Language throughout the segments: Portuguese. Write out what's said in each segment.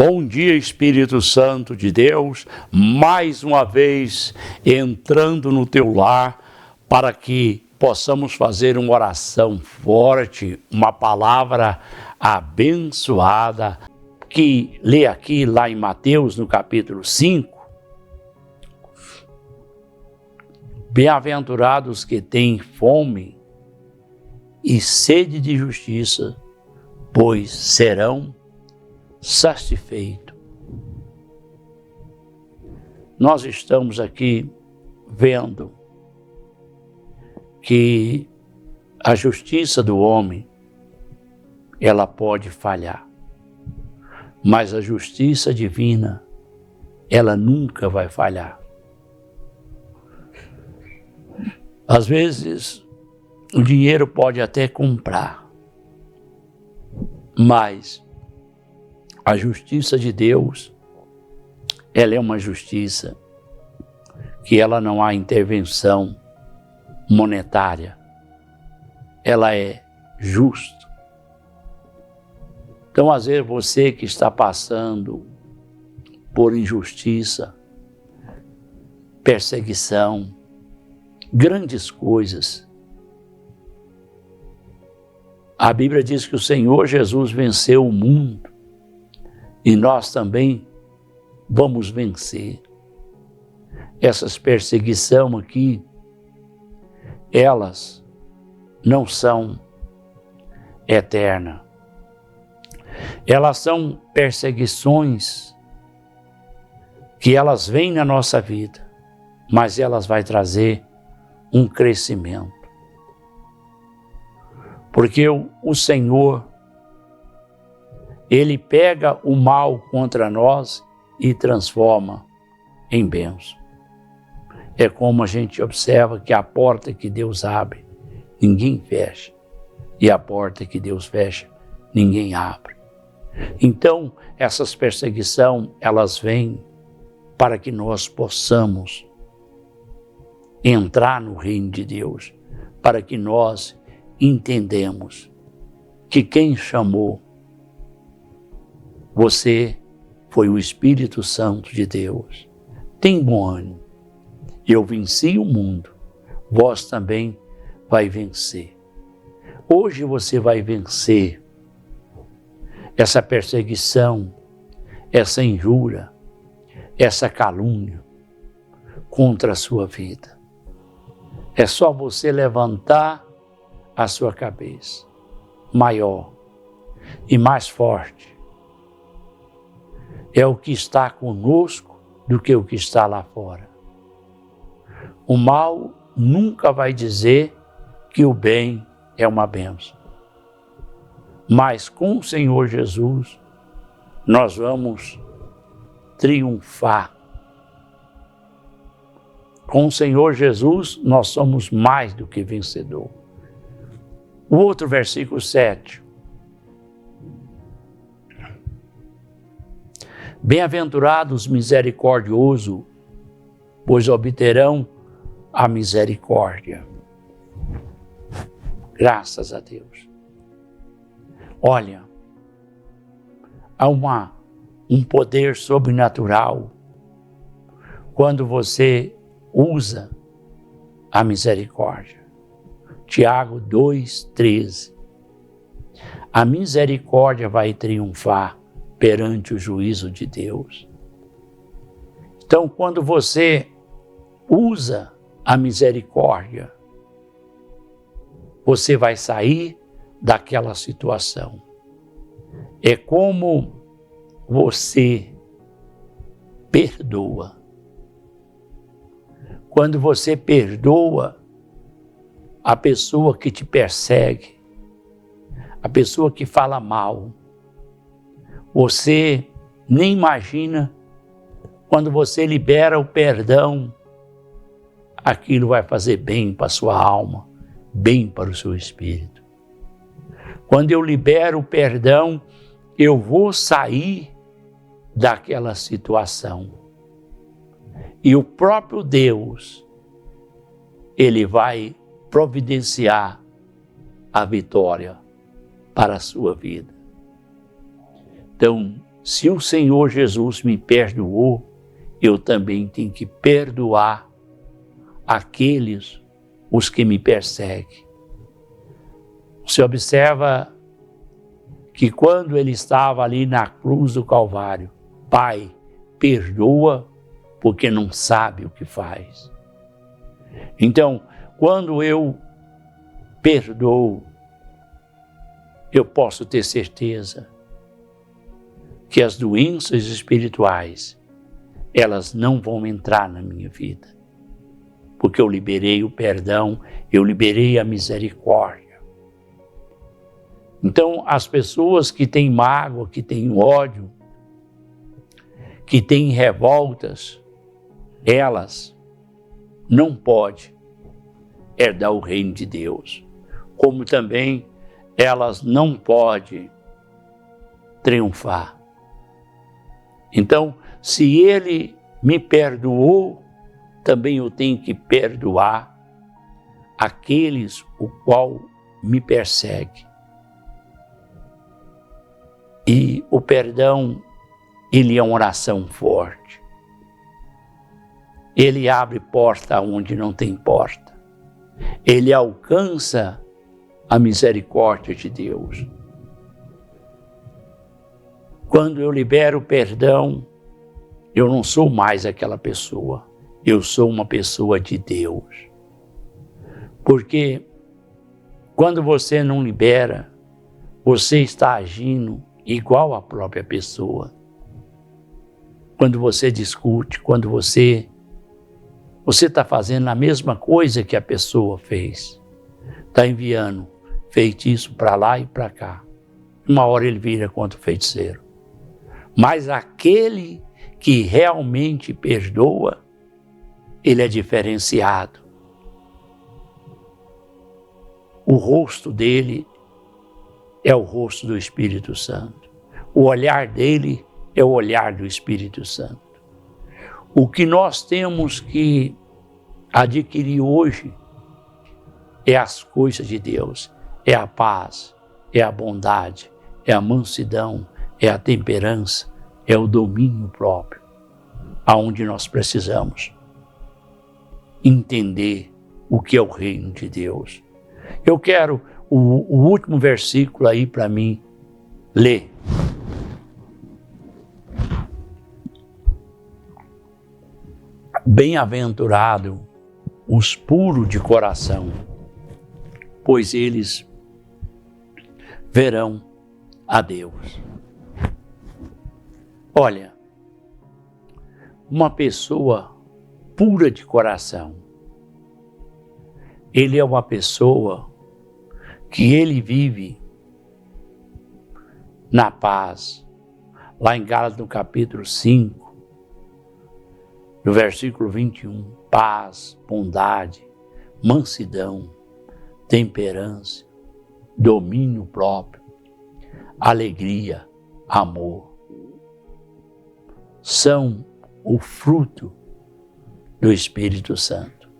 Bom dia, Espírito Santo de Deus, mais uma vez entrando no teu lar para que possamos fazer uma oração forte, uma palavra abençoada, que lê aqui lá em Mateus, no capítulo 5. Bem-aventurados que têm fome e sede de justiça, pois serão satisfeitos. Nós estamos aqui vendo que a justiça do homem, ela pode falhar, mas a justiça divina, ela nunca vai falhar. Às vezes, o dinheiro pode até comprar, mas a justiça de Deus, ela é uma justiça que ela não há intervenção monetária, ela é justa. Então, às vezes, você que está passando por injustiça, perseguição, grandes coisas, a Bíblia diz que o Senhor Jesus venceu o mundo e nós também vamos vencer. Essas perseguições aqui, elas não são eternas. Elas são perseguições que elas vêm na nossa vida, mas elas vão trazer um crescimento. Porque o Senhor, Ele pega o mal contra nós e transforma em bênção. É como a gente observa que a porta que Deus abre, ninguém fecha. E a porta que Deus fecha, ninguém abre. Então, essas perseguições, elas vêm para que nós possamos entrar no reino de Deus, para que nós entendemos que quem chamou você foi o Espírito Santo de Deus. Tem bom ânimo. Eu venci o mundo, vós também vai vencer. Hoje você vai vencer essa perseguição, essa injúria, essa calúnia contra a sua vida. É só você levantar a sua cabeça, maior e mais forte. É o que está conosco do que o que está lá fora. O mal nunca vai dizer que o bem é uma bênção. Mas com o Senhor Jesus, nós vamos triunfar. Com o Senhor Jesus, nós somos mais do que vencedor. O outro versículo 7. Bem-aventurados misericordiosos, pois obterão a misericórdia. Graças a Deus. Olha, há um poder sobrenatural quando você usa a misericórdia. Tiago 2,13. A misericórdia vai triunfar perante o juízo de Deus. Então, quando você usa a misericórdia, você vai sair daquela situação. É como você perdoa. Quando você perdoa a pessoa que te persegue, a pessoa que fala mal, você nem imagina, quando você libera o perdão, aquilo vai fazer bem para a sua alma, bem para o seu espírito. Quando eu libero o perdão, eu vou sair daquela situação. E o próprio Deus, Ele vai providenciar a vitória para a sua vida. Então, se o Senhor Jesus me perdoou, eu também tenho que perdoar os que me perseguem. Você observa que quando ele estava ali na cruz do Calvário, Pai, perdoa porque não sabe o que faz. Então, quando eu perdoo, eu posso ter certeza que as doenças espirituais, elas não vão entrar na minha vida. Porque eu liberei o perdão, eu liberei a misericórdia. Então, as pessoas que têm mágoa, que têm ódio, que têm revoltas, elas não podem herdar o reino de Deus. Como também elas não podem triunfar. Então, se ele me perdoou, também eu tenho que perdoar aqueles o qual me persegue. E o perdão, ele é uma oração forte. Ele abre porta onde não tem porta. Ele alcança a misericórdia de Deus. Quando eu libero o perdão, eu não sou mais aquela pessoa. Eu sou uma pessoa de Deus. Porque quando você não libera, você está agindo igual à própria pessoa. Quando você discute, quando você está fazendo a mesma coisa que a pessoa fez. Está enviando feitiço para lá e para cá. Uma hora ele vira contra o feiticeiro. Mas aquele que realmente perdoa, ele é diferenciado. O rosto dele é o rosto do Espírito Santo. O olhar dele é o olhar do Espírito Santo. O que nós temos que adquirir hoje é as coisas de Deus. É a paz, é a bondade, é a mansidão, é a temperança, é o domínio próprio, aonde nós precisamos entender o que é o reino de Deus. Eu quero o último versículo aí para mim ler. Bem-aventurado os puros de coração, pois eles verão a Deus. Olha, uma pessoa pura de coração, ele é uma pessoa que ele vive na paz. Lá em Gálatas, no capítulo 5, no versículo 21, paz, bondade, mansidão, temperança, domínio próprio, alegria, amor. São o fruto do Espírito Santo,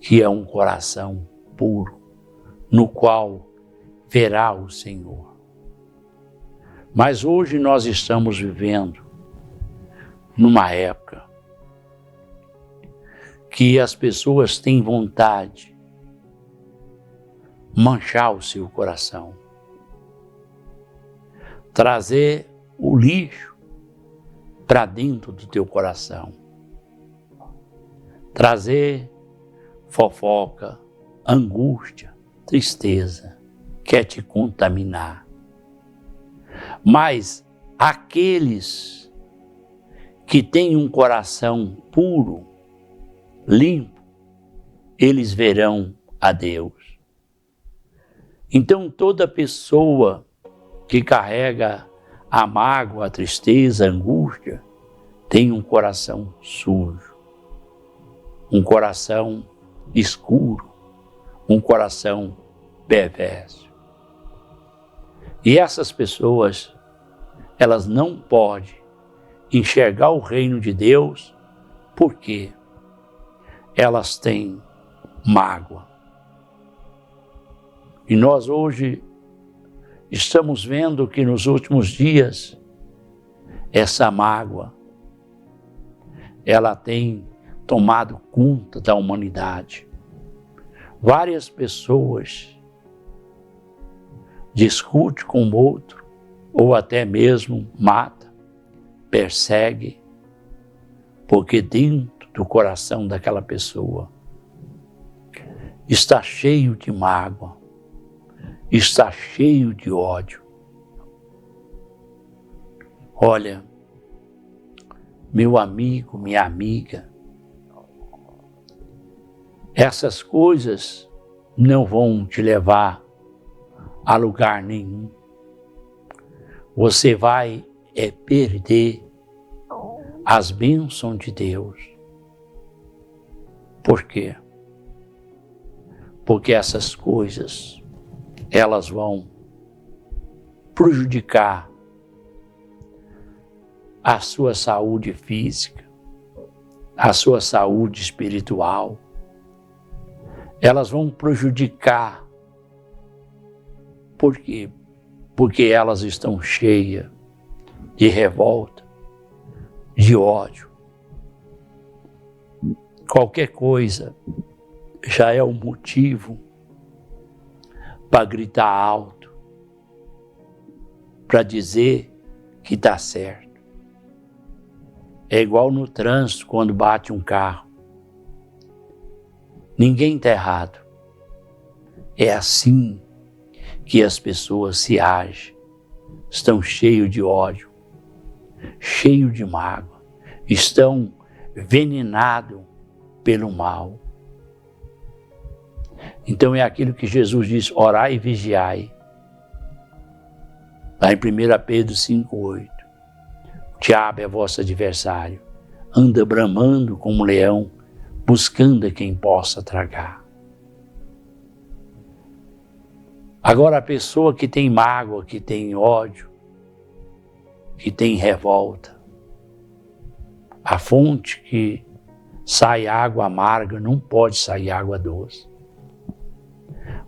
que é um coração puro, no qual verá o Senhor. Mas hoje nós estamos vivendo numa época que as pessoas têm vontade de manchar o seu coração, trazer o lixo para dentro do teu coração, trazer fofoca, angústia, tristeza, quer te contaminar. Mas aqueles que têm um coração puro, limpo, eles verão a Deus. Então toda pessoa que carrega a mágoa, a tristeza, a angústia, tem um coração sujo, um coração escuro, um coração perverso. E essas pessoas, elas não podem enxergar o reino de Deus porque elas têm mágoa. E nós hoje estamos vendo que nos últimos dias essa mágoa, ela tem tomado conta da humanidade. Várias pessoas discutem com o outro, ou até mesmo mata, persegue, porque dentro do coração daquela pessoa está cheio de mágoa, está cheio de ódio. Olha, meu amigo, minha amiga, essas coisas não vão te levar a lugar nenhum. Você vai perder as bênçãos de Deus. Por quê? Porque essas coisas, elas vão prejudicar a sua saúde física, a sua saúde espiritual. Elas vão prejudicar. Por quê? Porque elas estão cheias de revolta, de ódio. Qualquer coisa já é um motivo para gritar alto, para dizer que está certo. É igual no trânsito quando bate um carro. Ninguém está errado. É assim que as pessoas se agem. Estão cheios de ódio, cheios de mágoa, estão envenenados pelo mal. Então é aquilo que Jesus diz, orai e vigiai. Lá em 1 Pedro 5,8. O diabo é vosso adversário, anda bramando como um leão, buscando a quem possa tragar. Agora a pessoa que tem mágoa, que tem ódio, que tem revolta, a fonte que sai água amarga não pode sair água doce.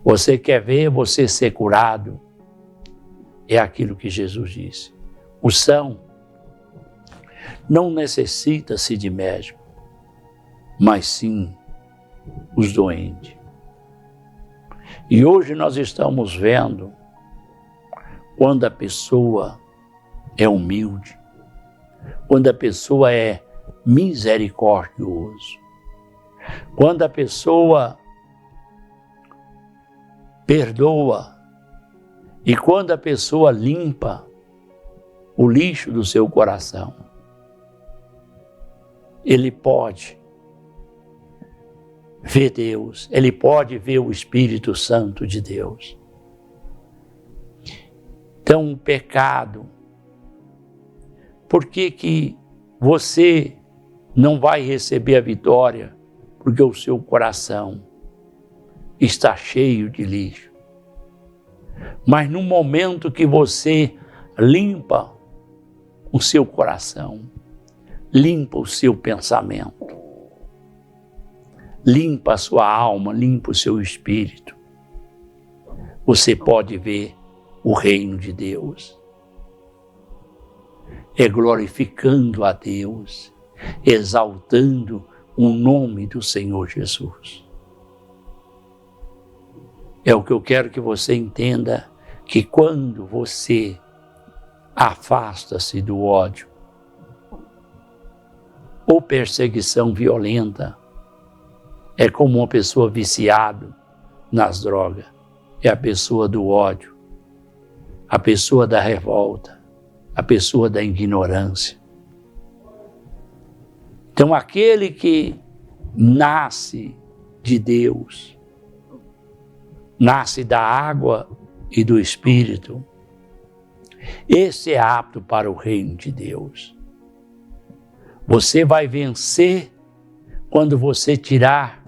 Você quer ver você ser curado? É aquilo que Jesus disse. O são não necessita-se de médico, mas sim os doentes. E hoje nós estamos vendo quando a pessoa é humilde, quando a pessoa é misericordioso, quando a pessoa perdoa e quando a pessoa limpa o lixo do seu coração, ele pode ver Deus, ele pode ver o Espírito Santo de Deus. Então, o pecado, por que você não vai receber a vitória? Porque o seu coração está cheio de lixo. Mas no momento que você limpa o seu coração, limpa o seu pensamento, limpa a sua alma, limpa o seu espírito, você pode ver o reino de Deus. É glorificando a Deus, exaltando o nome do Senhor Jesus. É o que eu quero que você entenda, que quando você afasta-se do ódio ou perseguição violenta, é como uma pessoa viciada nas drogas, é a pessoa do ódio, a pessoa da revolta, a pessoa da ignorância. Então aquele que nasce de Deus, nasce da água e do Espírito, esse é apto para o reino de Deus. Você vai vencer quando você tirar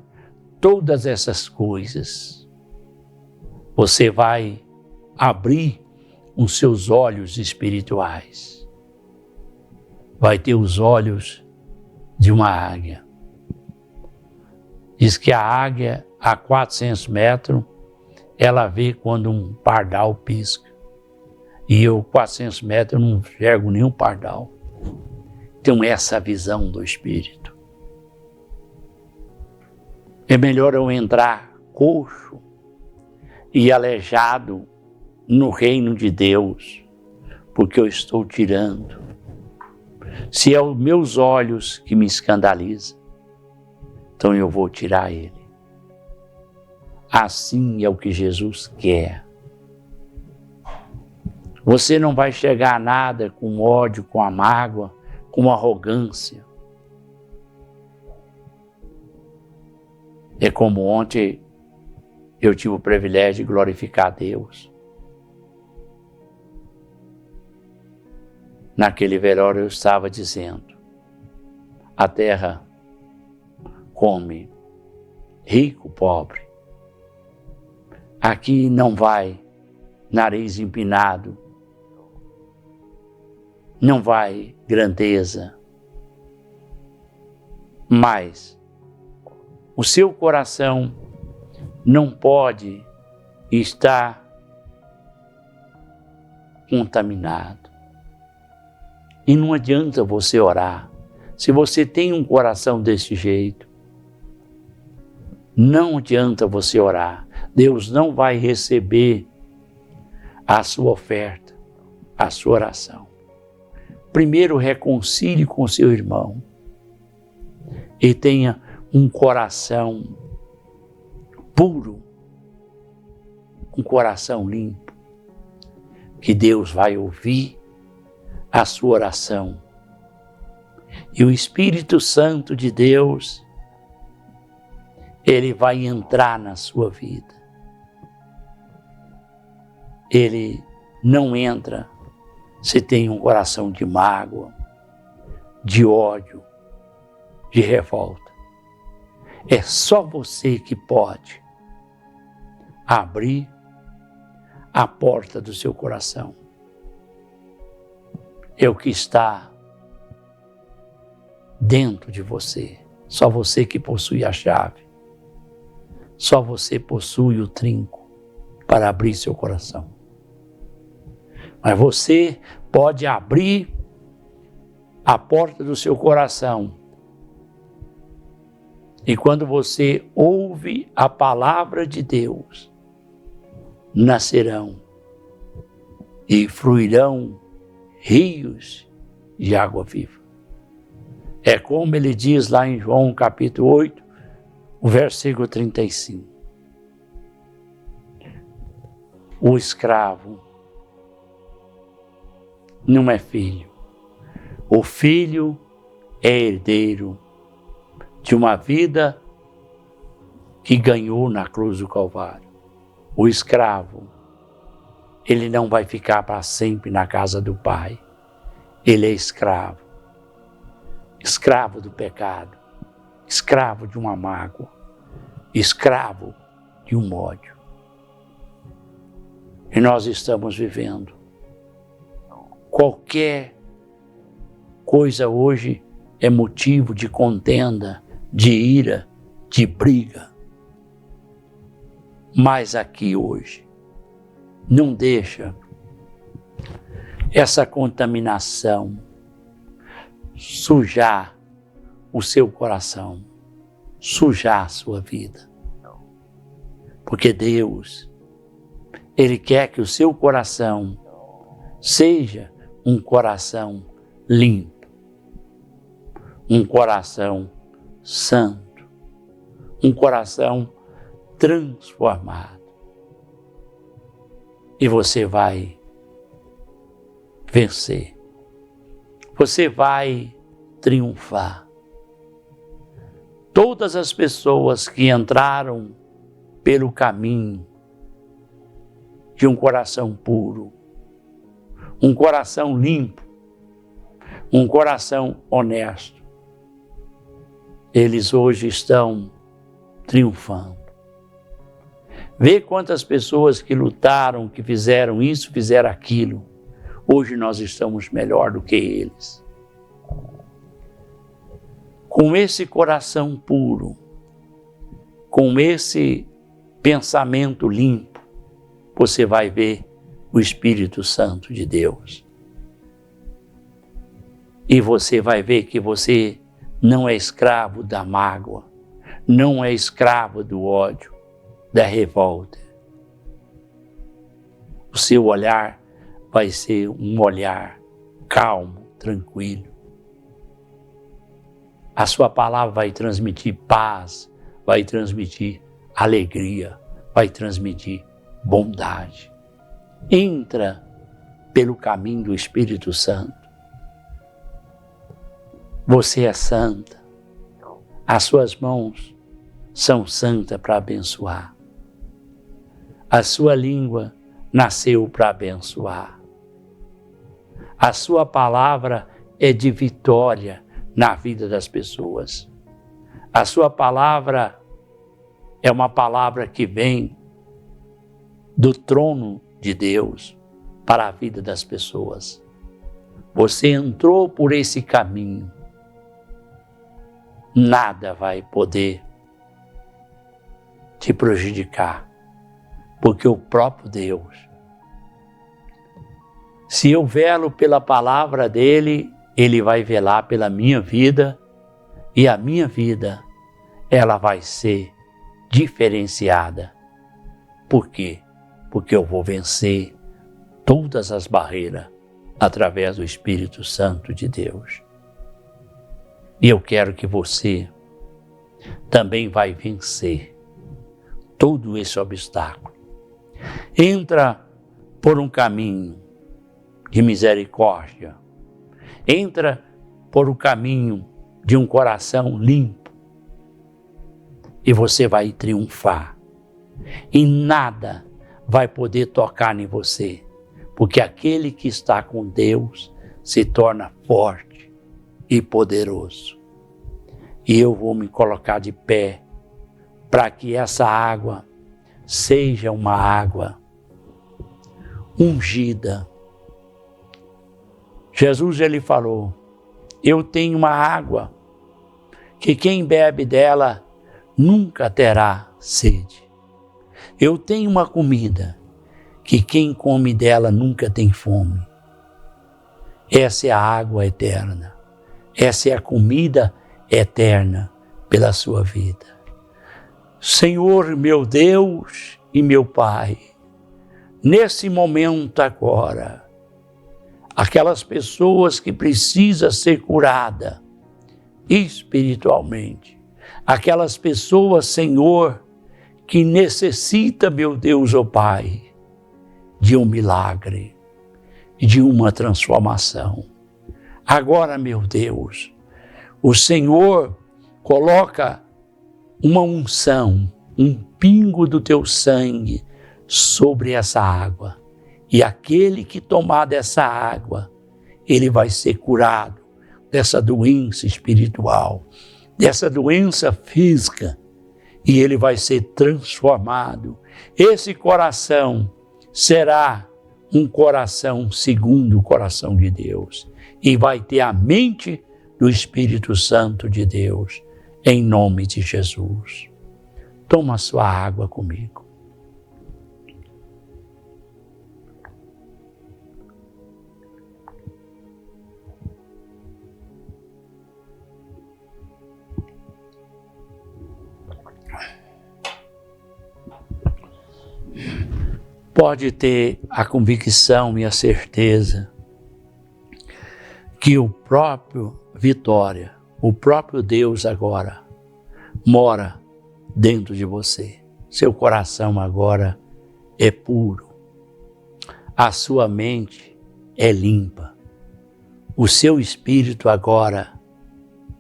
todas essas coisas. Você vai abrir os seus olhos espirituais. Vai ter os olhos de uma águia. Diz que a águia, a 400 metros, ela vê quando um pardal pisca. E eu, 400 metros, eu não enxergo nenhum pardal. tenho essa visão do Espírito. É melhor eu entrar coxo e aleijado no reino de Deus, porque eu estou tirando. Se é os meus olhos que me escandalizam, então eu vou tirar ele. Assim é o que Jesus quer. Você não vai chegar a nada com ódio, com a mágoa, com arrogância. É como ontem eu tive o privilégio de glorificar a Deus. Naquele velório eu estava dizendo: a terra come rico, pobre. Aqui não vai nariz empinado, não vai grandeza, mas o seu coração não pode estar contaminado. E não adianta você orar. Se você tem um coração desse jeito, não adianta você orar. Deus não vai receber a sua oferta, a sua oração. Primeiro, reconcilie com seu irmão e tenha um coração puro, um coração limpo, que Deus vai ouvir a sua oração. E o Espírito Santo de Deus, ele vai entrar na sua vida. Ele não entra se tem um coração de mágoa, de ódio, de revolta. É só você que pode abrir a porta do seu coração. É o que está dentro de você. Só você que possui a chave. Só você possui o trinco para abrir seu coração. Mas você pode abrir a porta do seu coração. E quando você ouve a palavra de Deus, nascerão e fluirão rios de água viva. É como ele diz lá em João capítulo 8, o versículo 35. O escravo não é filho. O filho é herdeiro de uma vida que ganhou na cruz do Calvário. O escravo, ele não vai ficar para sempre na casa do Pai. Ele é escravo. Escravo do pecado. Escravo de uma mágoa. Escravo de um ódio. E nós estamos vivendo. Qualquer coisa hoje é motivo de contenda, de ira, de briga. Mas aqui hoje, não deixa essa contaminação sujar o seu coração, sujar a sua vida. Porque Deus, Ele quer que o seu coração seja um coração limpo, um coração santo, um coração transformado. E você vai vencer. Você vai triunfar. Todas as pessoas que entraram pelo caminho de um coração puro, um coração limpo, um coração honesto, eles hoje estão triunfando. Vê quantas pessoas que lutaram, que fizeram isso, fizeram aquilo. Hoje nós estamos melhor do que eles. Com esse coração puro, com esse pensamento limpo, você vai ver o Espírito Santo de Deus. E você vai ver que você não é escravo da mágoa, não é escravo do ódio, da revolta. O seu olhar vai ser um olhar calmo, tranquilo. A sua palavra vai transmitir paz, vai transmitir alegria, vai transmitir bondade. Entra pelo caminho do Espírito Santo. Você é santa. As suas mãos são santas para abençoar. A sua língua nasceu para abençoar. A sua palavra é de vitória na vida das pessoas. A sua palavra é uma palavra que vem do trono de Deus para a vida das pessoas. Você entrou por esse caminho. Nada vai poder te prejudicar, porque o próprio Deus, se eu velo pela palavra dele, ele vai velar pela minha vida, e a minha vida, ela vai ser diferenciada. Por quê? Porque eu vou vencer todas as barreiras através do Espírito Santo de Deus. E eu quero que você também vai vencer todo esse obstáculo. Entra por um caminho de misericórdia. Entra por um caminho de um coração limpo. E você vai triunfar. E nada vai poder tocar em você. Porque aquele que está com Deus se torna forte e poderoso. E eu vou me colocar de pé para que essa água seja uma água ungida. Jesus, ele falou, eu tenho uma água que quem bebe dela nunca terá sede. Eu tenho uma comida que quem come dela nunca tem fome. Essa é a água eterna. Essa é a comida eterna pela sua vida. Senhor, meu Deus e meu Pai, nesse momento agora, aquelas pessoas que precisam ser curadas espiritualmente, aquelas pessoas, Senhor, que necessitam, meu Deus, ó Pai, de um milagre, de uma transformação. Agora, meu Deus, o Senhor coloca uma unção, um pingo do teu sangue sobre essa água. E aquele que tomar dessa água, ele vai ser curado dessa doença espiritual, dessa doença física, e ele vai ser transformado. Esse coração será um coração segundo o coração de Deus, e vai ter a mente do Espírito Santo de Deus, em nome de Jesus. Toma sua água comigo. Pode ter a convicção e a certeza que o próprio Vitória, o próprio Deus agora, mora dentro de você. Seu coração agora é puro. A sua mente é limpa. O seu espírito agora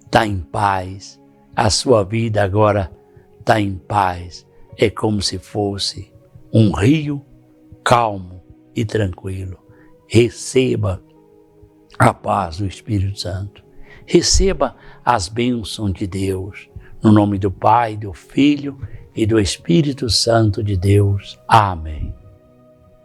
está em paz. A sua vida agora está em paz. É como se fosse um rio calmo e tranquilo. Receba a paz do Espírito Santo. Receba as bênçãos de Deus. No nome do Pai, do Filho e do Espírito Santo de Deus. Amém.